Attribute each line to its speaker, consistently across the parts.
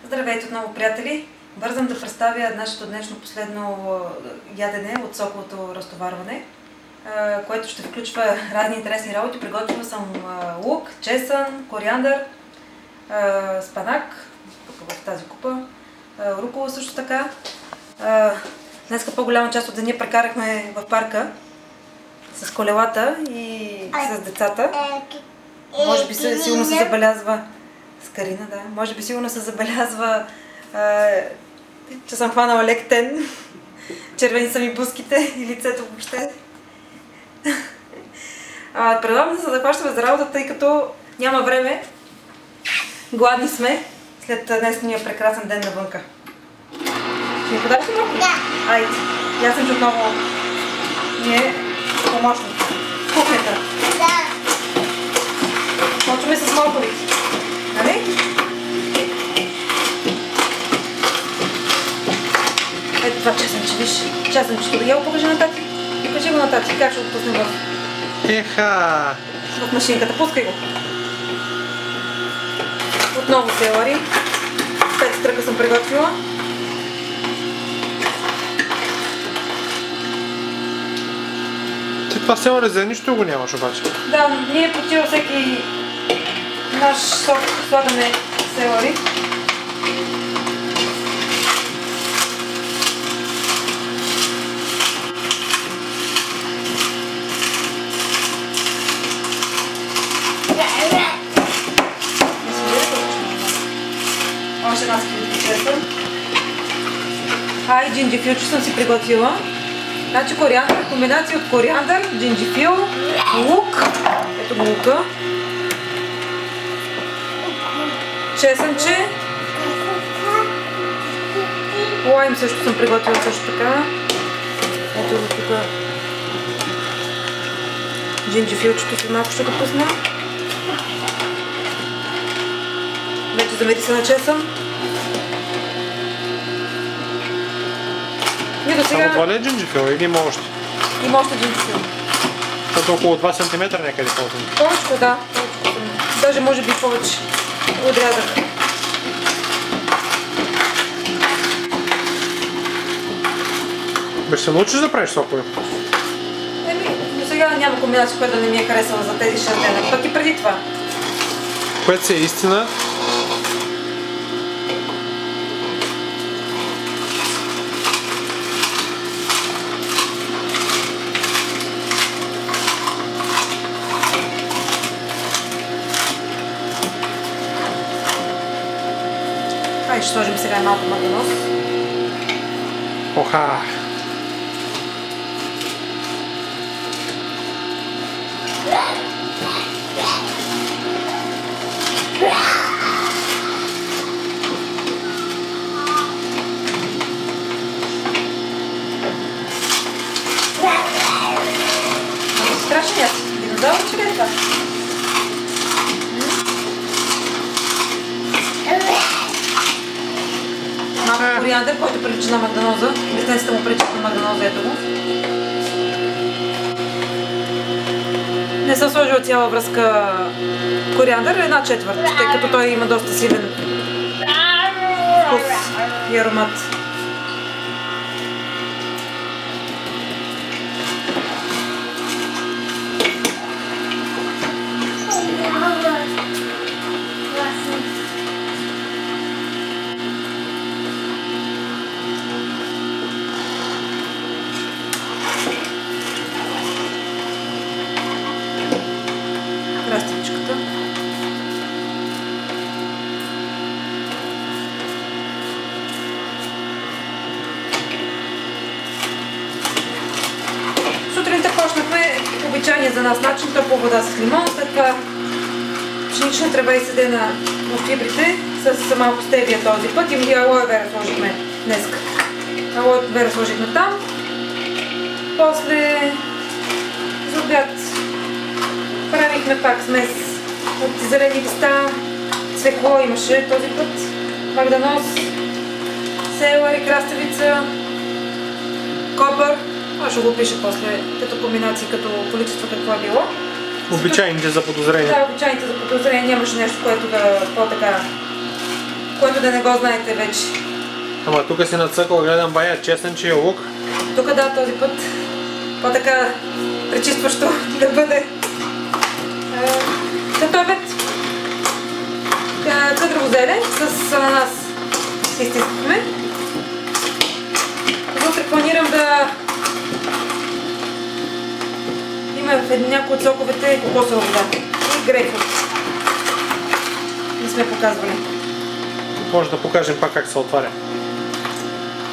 Speaker 1: Здравейте отново, приятели! Бързам да представя нашето днешно последно ядене от соковото разтоварване, което ще включва разни интересни работи. Приготвила съм лук, чесън, кориандър, спанак, тук в тази купа, рукола също така. Днеска по-голяма част от деня прекарахме в парка с колелата и с децата. Може би силно се забелязва с Карина, да. Може би сигурно се забелязва, че съм хванала лек тен. Червени са ми буските и лицето въобще. Предлагам да се захващаме за работа, тъй като няма време. Гладни сме след днесния прекрасен ден навънка. Ще ми подаш ли малко? Да. Айде. Аз съм, че отново ние помощник. Кухнята. Да. Почваме с морковите. Нали? Ето това чесънче, виж. Чесънчето. Я го покажи на тати. Покажи го на тати. Как ще го пуснем в...
Speaker 2: Еха!
Speaker 1: В машинката. Пускай го. Отново селери. 5 стръка съм приготвила.
Speaker 2: Ти това селери за нищо го нямаш обаче.
Speaker 1: Да, ние почти във всеки наш сок слагаме селери. Още една скритка чесън. И джинджифилче съм си приготвила. Значи кориандър, комбинация от кориандър, джинджифил, лук, ето го лука, чесънче, лайм също съм приготвила също така, ето го тук, джинджифилчето след малко ще го пусна, вече замирисана чесън.
Speaker 2: Само това ли е джинджифил или има още?
Speaker 1: Има още джинджифил.
Speaker 2: Това е около 2 см някъде ползвам.
Speaker 1: Повечко, да. Даже може би повече отрязах.
Speaker 2: Беше се научиш да правиш сокове?
Speaker 1: До сега няма комбинация, която да не ми е харесала за тези 6 дена. Пък и преди това.
Speaker 2: Което си е истина.
Speaker 1: Ще сложим сега малко маганоз.
Speaker 2: Оха!
Speaker 1: Страшно ясно. Динозавър, че ли е това? Малко кориандър, който прилича на магданоза. Листенците му приличат на магданоза, ето го. Не съм сложила цяла връзка кориандър, 1/4, тъй като той има доста силен вкус и аромат. Краставичката. Сутринта почнахме обичайния за нас начин, топла вода с лимон, след това пшенична трева и седена в фибрите с малко стевия този път и алоe вера сложихме днес. Алоe вера сложихме там. После за обяд правихме пак смес от зелени листа, цвекло имаше този път, магданоз, селери, краставица, копър. Ще го пиша после като комбинации, като количество какво е било.
Speaker 2: Обичайните за подозрение.
Speaker 1: Да, обичайните за подозрение. Нямаше нещо, което да по-така който да не го знаете вече.
Speaker 2: Ама тук си нацъкал, гледам бая чесънче и лук.
Speaker 1: Тук да, този път по-така пречистващо да бъде. След обед къдрово зеле с ананас си изтискахме. Вътре планирам да има в някои от соковете кокосова вода и грейпфрут. Не сме показвали.
Speaker 2: Може да покажем пак как се отваря.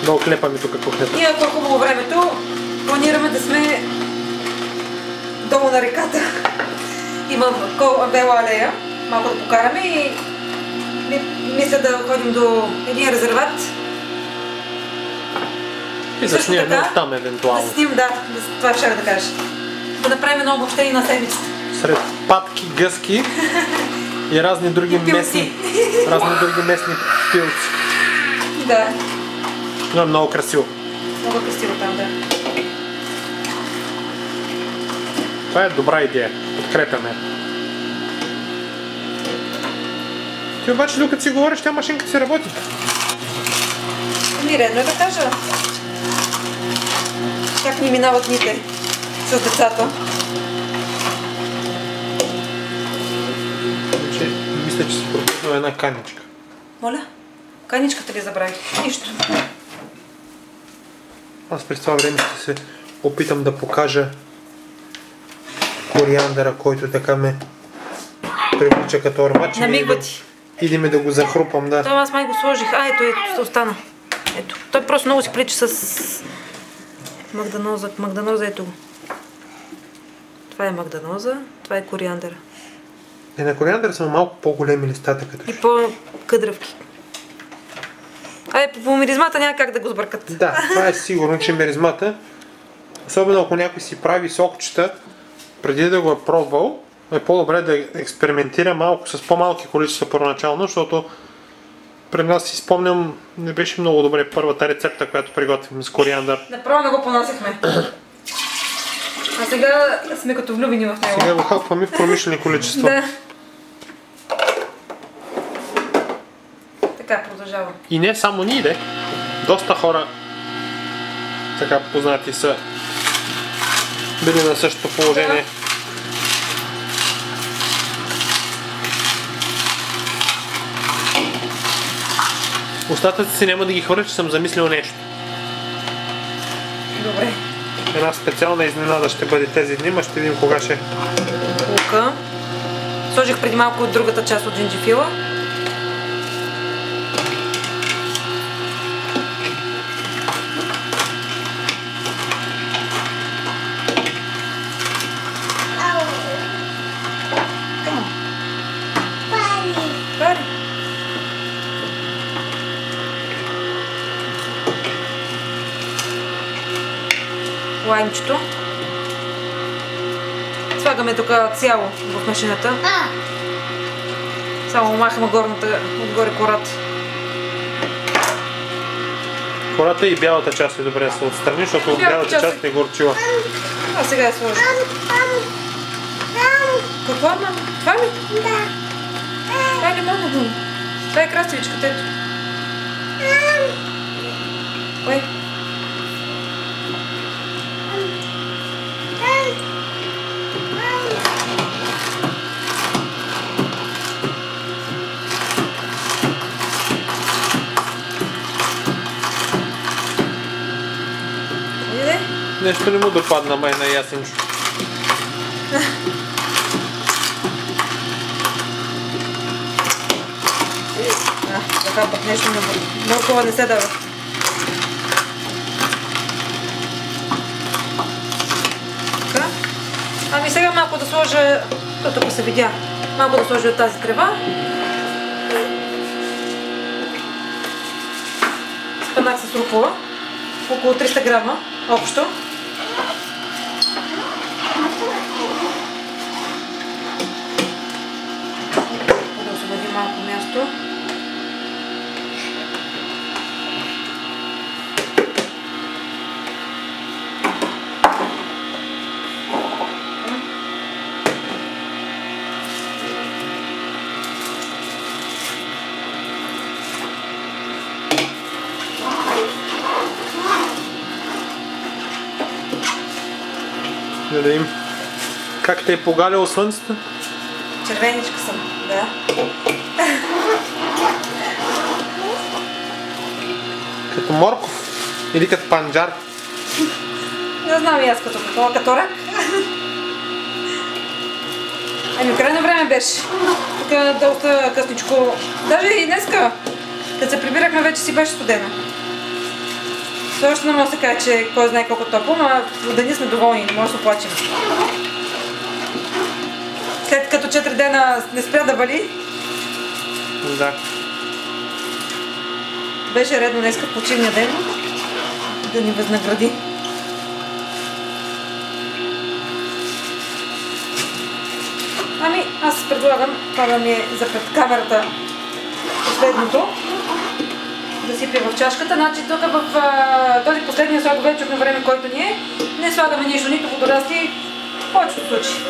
Speaker 2: Да оклепаме тук кухнята.
Speaker 1: И ако е хубаво времето, планираме да сме долу на реката. Има бела алея, малко да покараме и мисля да ходим до един резерват.
Speaker 2: И да снимем оттам евентуално.
Speaker 1: Да снимем, да, това ще да кажа. Да направим едно обобщение на седмицата.
Speaker 2: Сред патки, гъски и разни други местни пилци.
Speaker 1: Да.
Speaker 2: Но е много красиво.
Speaker 1: Много красиво там, да.
Speaker 2: Това е добра идея. Подкрепяме. Ти обаче, докато си говориш, тя машинката си работи.
Speaker 1: Ами редно е да кажа. Как ни минават дните с децата.
Speaker 2: Мисля, че си пропуснал една каничка.
Speaker 1: Моля? Каничката ли забравих? Нищо.
Speaker 2: Аз през това време ще се опитам да покажа кориандъра, който така ме привлича като аромат.
Speaker 1: Намигва ти.
Speaker 2: Идеме да го захрупам, да.
Speaker 1: Това аз май го сложих. Ето, остана. Ето. Той просто много си прилича с магданоза. Магданоза, ето го. Това е магданоза, това е кориандър.
Speaker 2: На кориандър са малко по-големи листата като.
Speaker 1: И по-къдравки. По миризмата няма как да го сбъркат.
Speaker 2: Да, това е сигурно, че миризмата, особено ако някой си прави сокчета, преди да го е пробвал, е по-добре да експериментира малко с по-малки количества първоначално, защото пред нас си спомням, не беше много добре първата рецепта, която приготвим с кориандър.
Speaker 1: Направо не го понасихме. А сега сме като влюбени в него.
Speaker 2: Сега го хапваме в промишлени количества.
Speaker 1: Да. Така продължава.
Speaker 2: И не само ние, де. Доста хора така познати са били на същото положение. Остатъците си няма да ги хвърля, че съм замислил нещо.
Speaker 1: Добре.
Speaker 2: Една специална изненада ще бъде тези дни, ма ще видим кога ще.
Speaker 1: Лука. Сложих преди малко от другата част от джинджифила. Лаймчето. Слагаме тук цяло в машината. Само махаме отгоре кората.
Speaker 2: Кората и бялата част е добре да се отстрани, защото бялата част е горчива.
Speaker 1: А сега я сложим. Какво, мама? Това ли? Да. Това е лимонно. Това е краставичката, ето. Ой.
Speaker 2: Нещо не му допадна май на Ясенчо.
Speaker 1: Така пък нещо моркова не се дава. Така. Ами сега малко да сложа, тук се видя, малко да сложа от тази трева. Спанах с рукола, около 300 грама общо. Да освободим малко място.
Speaker 2: Да видим как те е погаляло слънцето.
Speaker 1: Червеничка съм, да.
Speaker 2: Като морков или като панджар.
Speaker 1: Не знам и аз като рак. Ами крайно време беше. Тук доста късничко. Даже и днеска, като се прибирахме, вече си беше студено. Все още не може да се каже, че кой знае колко топло, но да ни сме доволни, не може да се оплачем. След като 4 дена не спря да вали.
Speaker 2: Да.
Speaker 1: Беше редно днеска в почивния ден да ни възнагради. Ами, аз предлагам, това ми е за пред камерата последното, да сипя в чашката. Значи тук в този последния сладовечок на време, който ни е, не слагаме нищо, нито водорасти, в повечето случаи.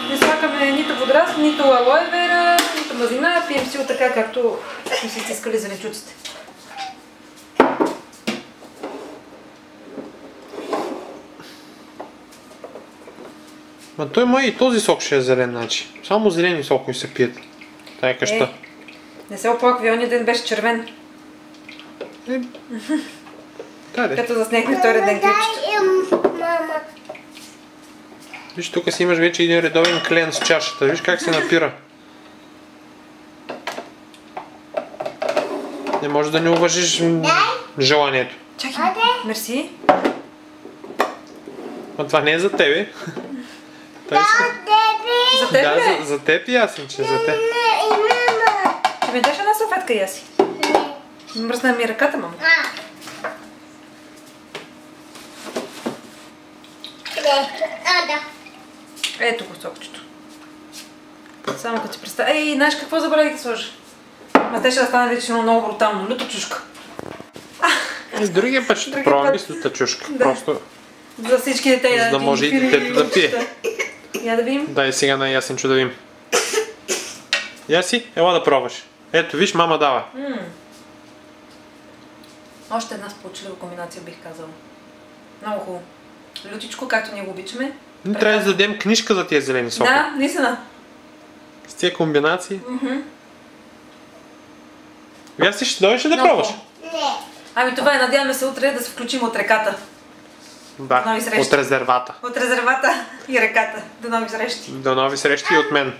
Speaker 1: Не слагаме нито водорасти, нито алоe вера, нито мазнина, пием си от така, както сме си стискали зеленчуците.
Speaker 2: Ма той май и този сок ще е зелен, значи. Само зелени сокови се пият. Тая къща.
Speaker 1: Не се оплаква, ония ден беше червен. Като заснехме втория ден клипчето.
Speaker 2: Виж, тук си имаш вече един редовен клиент с чашата. Виж как се напира. Не можеш да не уважиш желанието.
Speaker 1: Чакай, мерси.
Speaker 2: А това не е за тебе.
Speaker 1: За теб ли?
Speaker 2: Да, за теб и Ясенче, за теб.
Speaker 1: Ще ми даш една салфетка, Яси? Мръсна ми ръката, мама. Ето го сокчето. Само като си представя. Ей, знаеш какво забравих да сложа? Ма те ще да стане вече много брутално. Люта чушка.
Speaker 2: И другия път ще пробвам с люта чушка. Просто
Speaker 1: за всички детей.
Speaker 2: За да може и детето да пие.
Speaker 1: Я да видим.
Speaker 2: Дай сега на Ясенчо да видим. Яси, ела да пробваш. Ето, виж, мама дава.
Speaker 1: Още една сполучлива комбинация, бих казала. Много хубаво. Лютичко, както ние го обичаме.
Speaker 2: Ние трябва да дадем книжка за тия зелени соки.
Speaker 1: Да, наистина.
Speaker 2: С тия комбинации. Яси, ще дойдеш да пробваш?
Speaker 1: Не. Ами това е, надяваме се утре да се включим от реката.
Speaker 2: Да, от резервата.
Speaker 1: От резервата и реката. До нови срещи.
Speaker 2: До нови срещи и от мен.